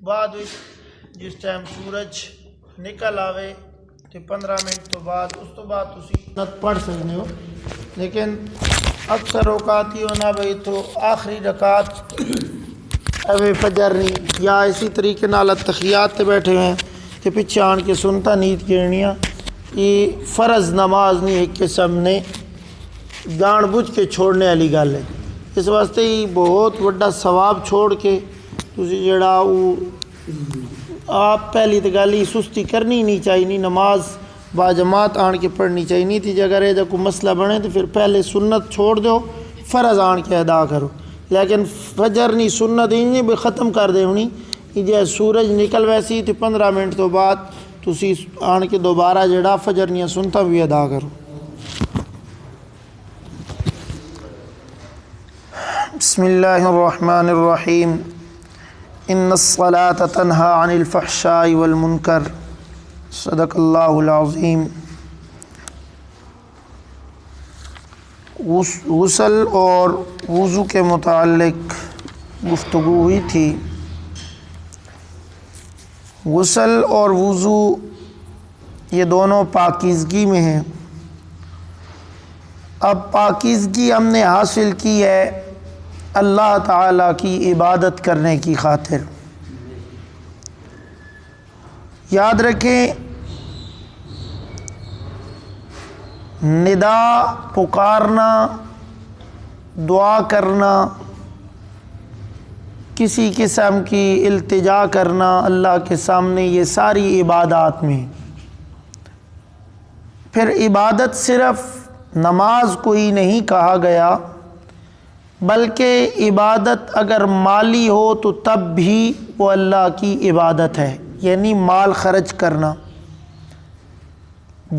بعد جس ٹائم سورج نکل آوے تو 15 منٹ تو بعد اس تو بعد تسی سنت پڑھ سکتے ہو، لیکن اکثر اوقات ہی ہونا بھئی تو آخری رکعت اوے فجر نہیں یا اسی طریقے نال تخیات تے بیٹھے ہوئے ہیں کہ پیچھے آن کے سنتا نیت کہنیاں، یہ فرض نماز نہیں ایک قسم نے جان بوجھ کے چھوڑنے والی گل ہے۔ اس واسطے ہی بہت بڑا ثواب چھوڑ کے تسی جڑا وہ آپ پہلی تو گل ہی سستی کرنی نہیں چاہیے، نماز با جماعت آن کے پڑھنی چاہیے تھی۔ اگر یہ کوئی مسئلہ بنے تو پھر پہلے سنت چھوڑ دو، فرض آن کے ادا کرو، لیکن فجر نہیں سنت انہیں بھی ختم کر دے ہونی جے سورج نکل ویسی تو 15 منٹ تو بعد تسی آن کے دوبارہ جڑا فجر نہیں سنتا بھی ادا کرو۔ بسم اللہ الرحمن الرحیم، ان الصلاة تنہا عن الفحشاء والمنکر، صدق اللہ العظیم۔ غسل اور وضو کے متعلق گفتگو ہوئی تھی۔ غسل اور وضو یہ دونوں پاکیزگی میں ہیں۔ اب پاکیزگی ہم نے حاصل کی ہے اللہ تعالیٰ کی عبادت کرنے کی خاطر۔ یاد رکھیں ندا پکارنا، دعا کرنا، کسی قسم کی التجا کرنا اللہ کے سامنے، یہ ساری عبادات میں۔ پھر عبادت صرف نماز کو ہی نہیں کہا گیا، بلکہ عبادت اگر مالی ہو تو تب بھی وہ اللہ کی عبادت ہے، یعنی مال خرچ کرنا،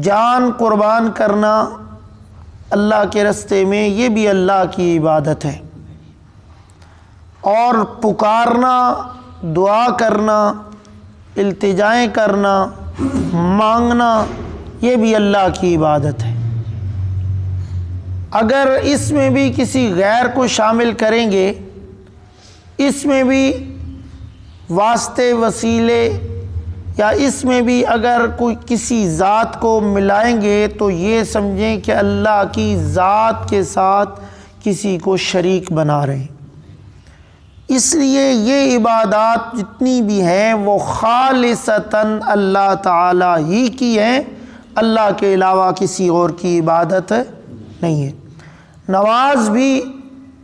جان قربان کرنا اللہ کے راستے میں، یہ بھی اللہ کی عبادت ہے۔ اور پکارنا، دعا کرنا، التجائیں کرنا، مانگنا، یہ بھی اللہ کی عبادت ہے۔ اگر اس میں بھی کسی غیر کو شامل کریں گے، اس میں بھی واسطے وسیلے یا اس میں بھی اگر کوئی کسی ذات کو ملائیں گے تو یہ سمجھیں کہ اللہ کی ذات کے ساتھ کسی کو شریک بنا رہے ہیں۔ اس لیے یہ عبادات جتنی بھی ہیں وہ خالصتاً اللہ تعالیٰ ہی کی ہیں، اللہ کے علاوہ کسی اور کی عبادت نہیں ہے۔ نماز بھی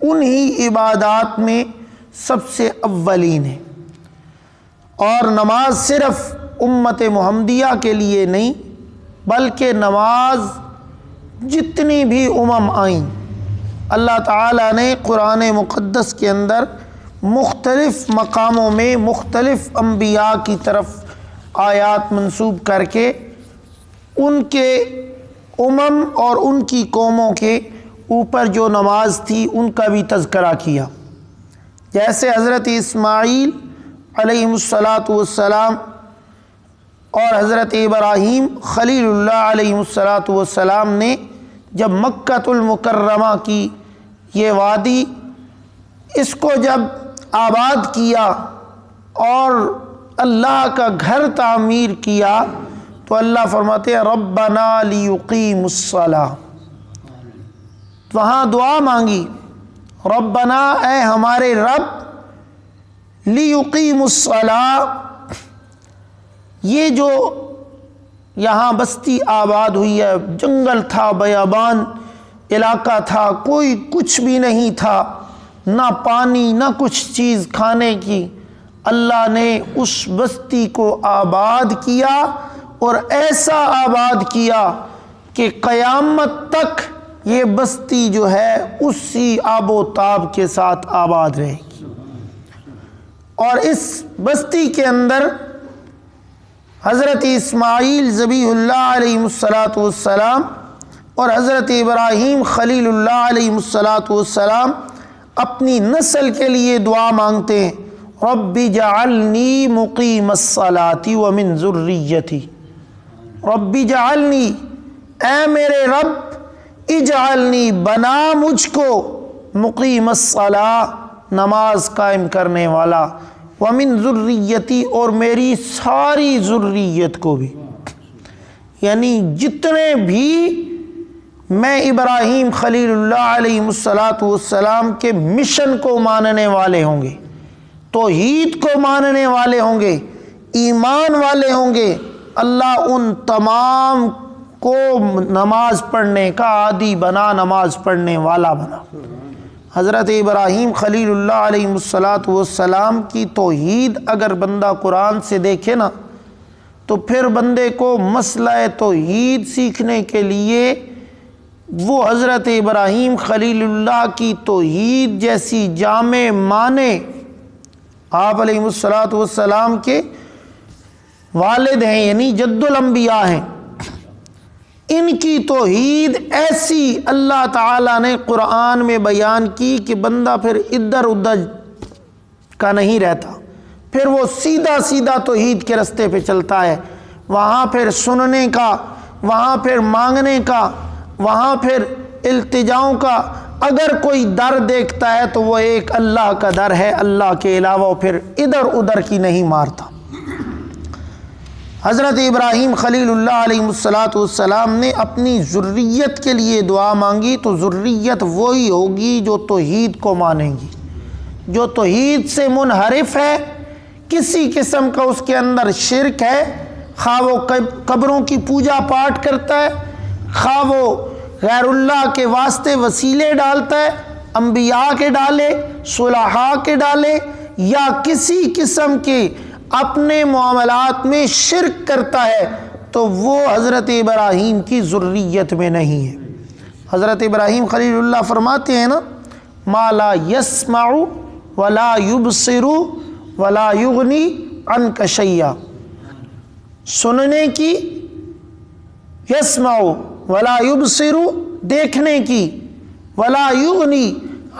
انہی عبادات میں سب سے اولین ہے، اور نماز صرف امت محمدیہ کے لیے نہیں بلکہ نماز جتنی بھی امم آئیں، اللہ تعالیٰ نے قرآن مقدس کے اندر مختلف مقاموں میں مختلف انبیاء کی طرف آیات منسوب کر کے ان کے امم اور ان کی قوموں کے اوپر جو نماز تھی ان کا بھی تذکرہ کیا۔ جیسے حضرت اسماعیل علیہ السلام اور حضرت ابراہیم خلیل اللہ علیہ السلام نے جب مکۃ المکرمہ کی یہ وادی اس کو جب آباد کیا اور اللہ کا گھر تعمیر کیا تو اللہ فرماتے ہیں ربنا لیقیموا الصلاۃ، وہاں دعا مانگی، ربنا اے ہمارے رب، لیقیموا الصلاۃ، یہ جو یہاں بستی آباد ہوئی ہے، جنگل تھا، بیابان علاقہ تھا، کوئی کچھ بھی نہیں تھا، نہ پانی نہ کچھ چیز کھانے کی، اللہ نے اس بستی کو آباد کیا اور ایسا آباد کیا کہ قیامت تک یہ بستی جو ہے اسی آب و تاب کے ساتھ آباد رہے گی۔ اور اس بستی کے اندر حضرت اسماعیل ذبیح اللہ علیہ السلام اور حضرت ابراہیم خلیل اللہ علیہ السلام اپنی نسل کے لیے دعا مانگتے ہیں، رب اجعلنی مقیم الصلاۃ ومن ذریتی، رب اجعلنی، اے میرے رب، اجعلنی، بنا مجھ کو، مقیم الصلاۃ، نماز قائم کرنے والا، ومن ذریتی، اور میری ساری ذریت کو بھی، یعنی جتنے بھی میں ابراہیم خلیل اللہ علیہ السلام کے مشن کو ماننے والے ہوں گے، توحید کو ماننے والے ہوں گے، ایمان والے ہوں گے، اللہ ان تمام کو نماز پڑھنے کا عادی بنا، نماز پڑھنے والا بنا۔ حضرت ابراہیم خلیل اللہ علیہ السلام کی توحید اگر بندہ قرآن سے دیکھے نا تو پھر بندے کو مسئلہ توحید سیکھنے کے لیے وہ حضرت ابراہیم خلیل اللہ کی توحید جیسی جامع معنی، آپ علیہ السلام کے والد ہیں یعنی جد الانبیاء ہیں، ان کی توحید ایسی اللہ تعالیٰ نے قرآن میں بیان کی کہ بندہ پھر ادھر ادھر کا نہیں رہتا، پھر وہ سیدھا سیدھا توحید کے رستے پہ چلتا ہے، وہاں پھر سننے کا، وہاں پھر مانگنے کا، وہاں پھر التجاؤں کا، اگر کوئی در دیکھتا ہے تو وہ ایک اللہ کا در ہے، اللہ کے علاوہ پھر ادھر ادھر کی نہیں مارتا۔ حضرت ابراہیم خلیل اللہ علیہ السلام نے اپنی ذریت کے لیے دعا مانگی تو ذریت وہی ہوگی جو توحید کو مانیں گی، جو توحید سے منحرف ہے، کسی قسم کا اس کے اندر شرک ہے، خواہ وہ قبروں کی پوجا پاٹ کرتا ہے، خواہ وہ غیر اللہ کے واسطے وسیلے ڈالتا ہے، انبیاء کے ڈالے، صلحاء کے ڈالے، یا کسی قسم کے اپنے معاملات میں شرک کرتا ہے، تو وہ حضرت ابراہیم کی ذریت میں نہیں ہے۔ حضرت ابراہیم خلیل اللہ فرماتے ہیں نا، ما لا یسمع ولا یبصر ولا یغنی عنک شیئا، سننے کی، یسمع ولا یبصر دیکھنے کی، ولا یغنی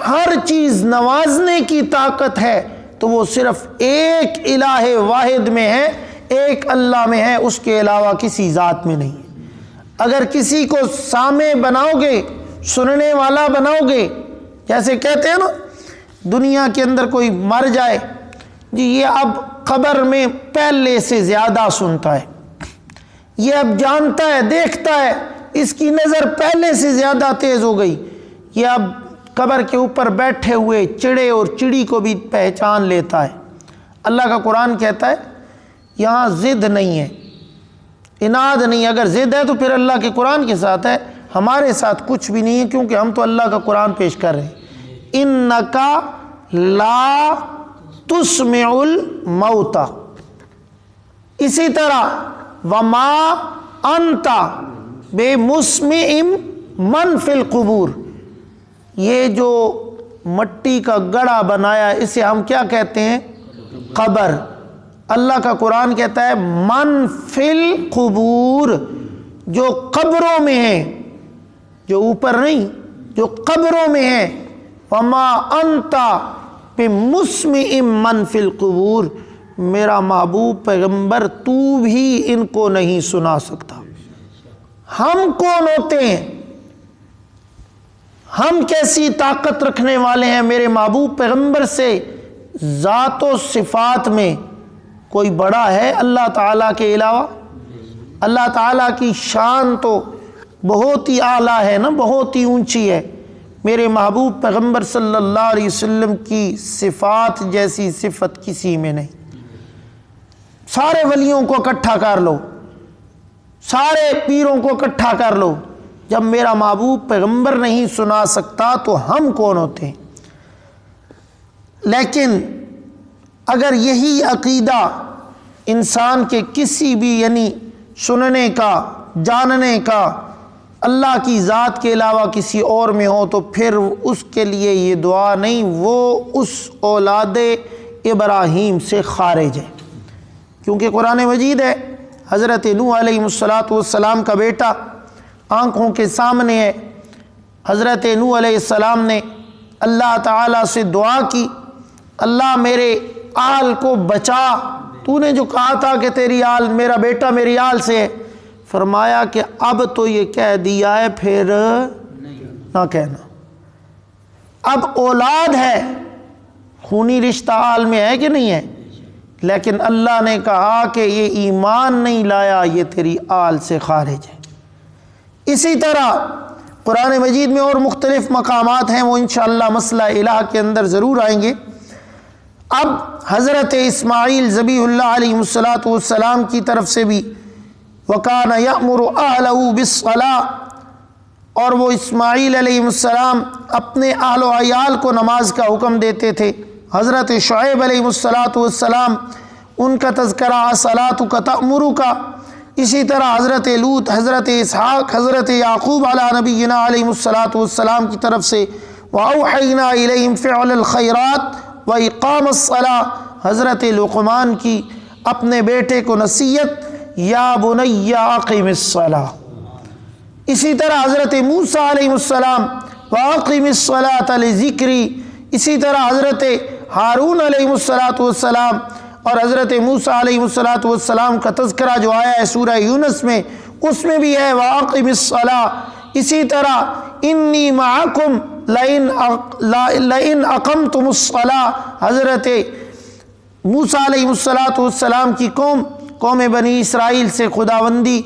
ہر چیز نوازنے کی طاقت ہے تو وہ صرف ایک الہ واحد میں ہے، ایک اللہ میں ہے، اس کے علاوہ کسی ذات میں نہیں۔ اگر کسی کو سامع بناؤ گے، سننے والا بناؤ گے، جیسے کہتے ہیں نا دنیا کے اندر کوئی مر جائے، جی یہ اب قبر میں پہلے سے زیادہ سنتا ہے، یہ اب جانتا ہے، دیکھتا ہے، اس کی نظر پہلے سے زیادہ تیز ہو گئی، یہ اب قبر کے اوپر بیٹھے ہوئے چڑے اور چڑی کو بھی پہچان لیتا ہے۔ اللہ کا قرآن کہتا ہے یہاں ضد نہیں ہے، اناد نہیں، اگر ضد ہے تو پھر اللہ کے قرآن کے ساتھ ہے، ہمارے ساتھ کچھ بھی نہیں ہے، کیونکہ ہم تو اللہ کا قرآن پیش کر رہے ہیں۔ انکا لا تسمع الموتى، اسی طرح وما انت بمسمع من فی القبور، یہ جو مٹی کا گڑھا بنایا اسے ہم کیا کہتے ہیں؟ قبر۔ اللہ کا قرآن کہتا ہے من فی القبور، جو قبروں میں ہیں، جو اوپر نہیں، جو قبروں میں ہیں۔ وما انت بمسمع من فی القبور، میرا محبوب پیغمبر تو بھی ان کو نہیں سنا سکتا۔ ہم کون ہوتے ہیں؟ ہم کیسی طاقت رکھنے والے ہیں میرے محبوب پیغمبر سے؟ ذات و صفات میں کوئی بڑا ہے اللہ تعالیٰ کے علاوہ؟ اللہ تعالیٰ کی شان تو بہت ہی اعلیٰ ہے نا، بہت ہی اونچی ہے۔ میرے محبوب پیغمبر صلی اللہ علیہ وسلم کی صفات جیسی صفت کسی میں نہیں۔ سارے ولیوں کو اکٹھا کر لو، سارے پیروں کو اکٹھا کر لو، جب میرا محبوب پیغمبر نہیں سنا سکتا تو ہم کون ہوتے ہیں؟ لیکن اگر یہی عقیدہ انسان کے کسی بھی یعنی سننے کا، جاننے کا اللہ کی ذات کے علاوہ کسی اور میں ہو تو پھر اس کے لیے یہ دعا نہیں، وہ اس اولاد ابراہیم سے خارج ہے۔ کیونکہ قرآن مجید ہے، حضرت نوح علیہ السلام کا بیٹا آنکھوں کے سامنے ہے۔ حضرت نوح علیہ السلام نے اللہ تعالیٰ سے دعا کی، اللہ میرے آل کو بچا، تو نے جو کہا تھا کہ تیری آل، میرا بیٹا میری آل سے ہے، فرمایا کہ اب تو یہ کہہ دیا ہے، پھر نہ کہنا۔ اب اولاد ہے، خونی رشتہ آل میں ہے کہ نہیں ہے؟ لیکن اللہ نے کہا کہ یہ ایمان نہیں لایا، یہ تیری آل سے خارج ہے۔ اسی طرح قرآن مجید میں اور مختلف مقامات ہیں، وہ انشاءاللہ مسئلہ الہ کے اندر ضرور آئیں گے۔ اب حضرت اسماعیل ذبیح اللہ علیہ السلام کی طرف سے بھی وَكَانَ يَأْمُرُ أَهْلَهُ بِالصَّلَاةِ، اور وہ اسماعیل علیہ السلام اپنے اہل و عیال کو نماز کا حکم دیتے تھے۔ حضرت شعیب علیہ السلام ان کا تذکرہ الصلاۃ تأمرک، اسی طرح حضرت لوط، حضرت اسحاق، حضرت یعقوب علی نبینا علیہ السلام کی طرف سے وَأَوْحَيْنَا إِلَيْهِمْ فِعْلَ الْخَيْرَاتِ وَإِقَامَ الصَّلَاةِ، حضرت لقمان کی اپنے بیٹے کو نصیحت یا بنی اقم الصلاۃ۔ اسی طرح حضرت موسیٰ علیہ السلام وَأَقِمِ الصَّلَاةَ لِذِكْرِي، اسی طرح حضرت ہارون علیہ السلام اور حضرت موسیٰ علیہ السلام کا تذکرہ جو آیا ہے سورہ یونس میں، اس میں بھی ہے وَأَقِمِ الصَّلَاةَ۔ اسی طرح انی معکم لئن اقمتم الصلاۃ، حضرت موسیٰ علیہ السلام کی قوم بنی اسرائیل سے خداوندی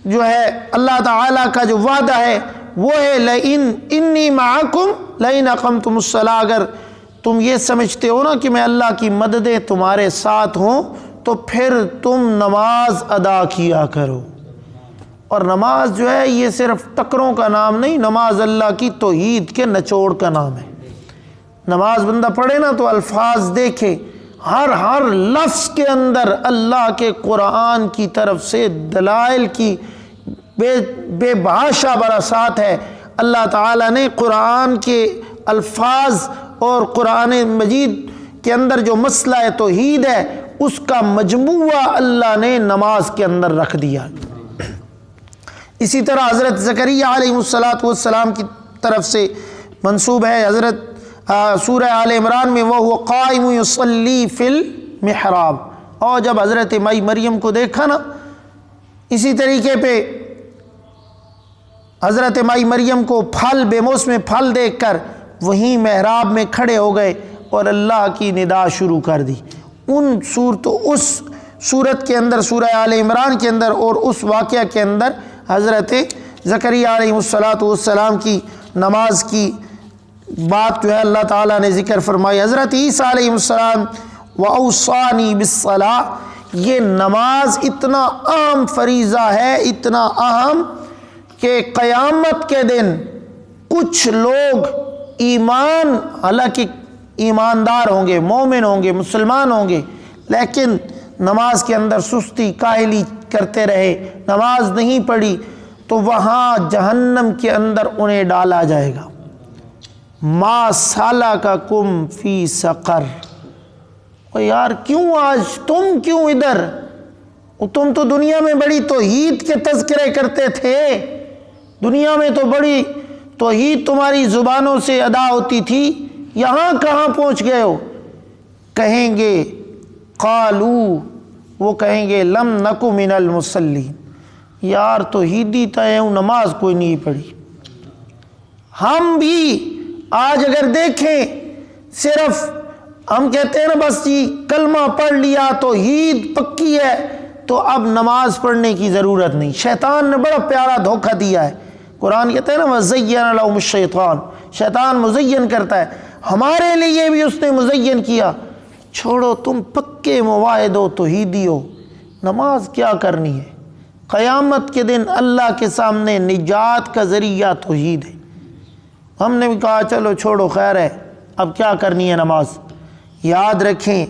جو ہے اللہ تعالیٰ کا جو وعدہ ہے وہ ہے لئن انی معکم لئن اقمتم الصلاۃ، اگر تم یہ سمجھتے ہو نا کہ میں اللہ کی مددیں تمہارے ساتھ ہوں تو پھر تم نماز ادا کیا کرو۔ اور نماز جو ہے یہ صرف ٹکروں کا نام نہیں، نماز اللہ کی توحید کے نچوڑ کا نام ہے۔ نماز بندہ پڑھے نا تو الفاظ دیکھے، ہر لفظ کے اندر اللہ کے قرآن کی طرف سے دلائل کی بے بھاشا برسات ہے۔ اللہ تعالیٰ نے قرآن کے الفاظ اور قرآن مجید کے اندر جو مسئلہ توحید ہے اس کا مجموعہ اللہ نے نماز کے اندر رکھ دیا۔ اسی طرح حضرت زکریا علیہ السلام کی طرف سے منسوب ہے، حضرت سورہ آل عمران میں وَهُوَ قَائِمٌ يُصَلِّي فِي الْمِحْرَابِ، اور جب حضرت مائی مریم کو دیکھا نا، اسی طریقے پہ حضرت مائی مریم کو بے موسم پھل دیکھ کر وہیں محراب میں کھڑے ہو گئے اور اللہ کی ندا شروع کر دی۔ اس صورت کے اندر سورہ آل عمران کے اندر اور اس واقعہ کے اندر حضرت زکریا علیہ السلام کی نماز کی بات جو ہے اللہ تعالیٰ نے ذکر فرمائی۔ حضرت عیسیٰ علیہ السلام وَأَوْصَانِي بِالصَّلَاةِ، یہ نماز اتنا اہم فریضہ ہے، اتنا اہم کہ قیامت کے دن کچھ لوگ حالانکہ ایماندار ہوں گے، مومن ہوں گے، مسلمان ہوں گے، لیکن نماز کے اندر سستی کاہلی کرتے رہے، نماز نہیں پڑھی، تو وہاں جہنم کے اندر انہیں ڈالا جائے گا۔ ما سلککم فی سقر، او یار تم کیوں ادھر؟ تم تو دنیا میں بڑی توحید کے تذکرے کرتے تھے، دنیا میں تو بڑی توحید تمہاری زبانوں سے ادا ہوتی تھی، یہاں کہاں پہنچ گئے ہو؟ کہیں گے قالو، وہ کہیں گے لم نک من المصلین، یار توحیدی تھے، نماز کوئی نہیں پڑھی۔ ہم بھی آج اگر دیکھیں صرف ہم کہتے ہیں نا بس جی کلمہ پڑھ لیا توحید پکی ہے تو اب نماز پڑھنے کی ضرورت نہیں۔ شیطان نے بڑا پیارا دھوکہ دیا ہے، قرآن کہتا ہے نا وَزَيَّنَ لَهُمُ الشَّيْطَانُ، شیطان مزین کرتا ہے، ہمارے لیے بھی اس نے مزین کیا۔ چھوڑو، تم پکے مواحد ہو، توحیدی ہو، نماز کیا کرنی ہے؟ قیامت کے دن اللہ کے سامنے نجات کا ذریعہ توحید ہے۔ ہم نے بھی کہا چلو چھوڑو خیر ہے، اب کیا کرنی ہے نماز؟ یاد رکھیں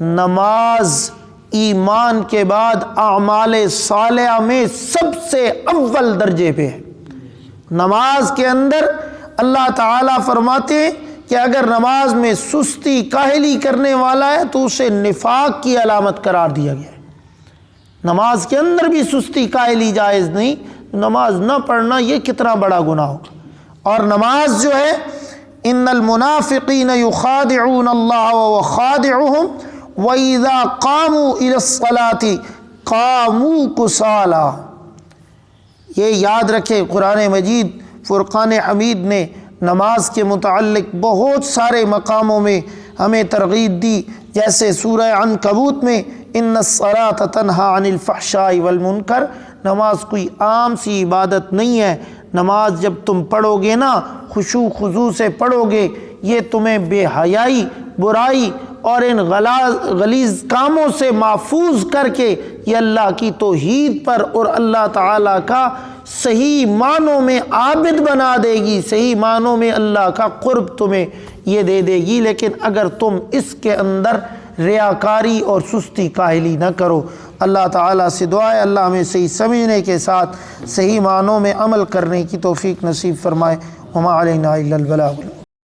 نماز ایمان کے بعد اعمال صالحہ میں سب سے اول درجے پہ ہے۔ نماز کے اندر اللہ تعالیٰ فرماتے ہیں کہ اگر نماز میں سستی کاہلی کرنے والا ہے تو اسے نفاق کی علامت قرار دیا گیا ہے۔ نماز کے اندر بھی سستی کاہلی جائز نہیں، نماز نہ پڑھنا یہ کتنا بڑا گناہ ہوگا۔ اور نماز جو ہے ان المنافقین یخادعون اللہ وهو خادعهم وَإِذَا قَامُوا إِلَى الصَّلَاةِ قَامُوا كُسَالَىٰ، یہ یاد رکھے قرآن مجید فرقان حمید نے نماز کے متعلق بہت سارے مقاموں میں ہمیں ترغیب دی، جیسے سورہ عنکبوت میں ان الصلاۃ تنہا عن الفحشاء والمنکر، نماز کوئی عام سی عبادت نہیں ہے، نماز جب تم پڑھو گے نا خشوع خضوع سے پڑھو گے، یہ تمہیں بے حیائی، برائی اور ان غلیظ کاموں سے محفوظ کر کے یہ اللہ کی توحید پر اور اللہ تعالیٰ کا صحیح معنوں میں عابد بنا دے گی، صحیح معنوں میں اللہ کا قرب تمہیں یہ دے دے گی۔ لیکن اگر تم اس کے اندر ریاکاری اور سستی کاہلی نہ کرو۔ اللہ تعالیٰ سے دعا ہے اللہ ہمیں صحیح سمجھنے کے ساتھ صحیح معنوں میں عمل کرنے کی توفیق نصیب فرمائے۔ وما علینا الا البلاغ۔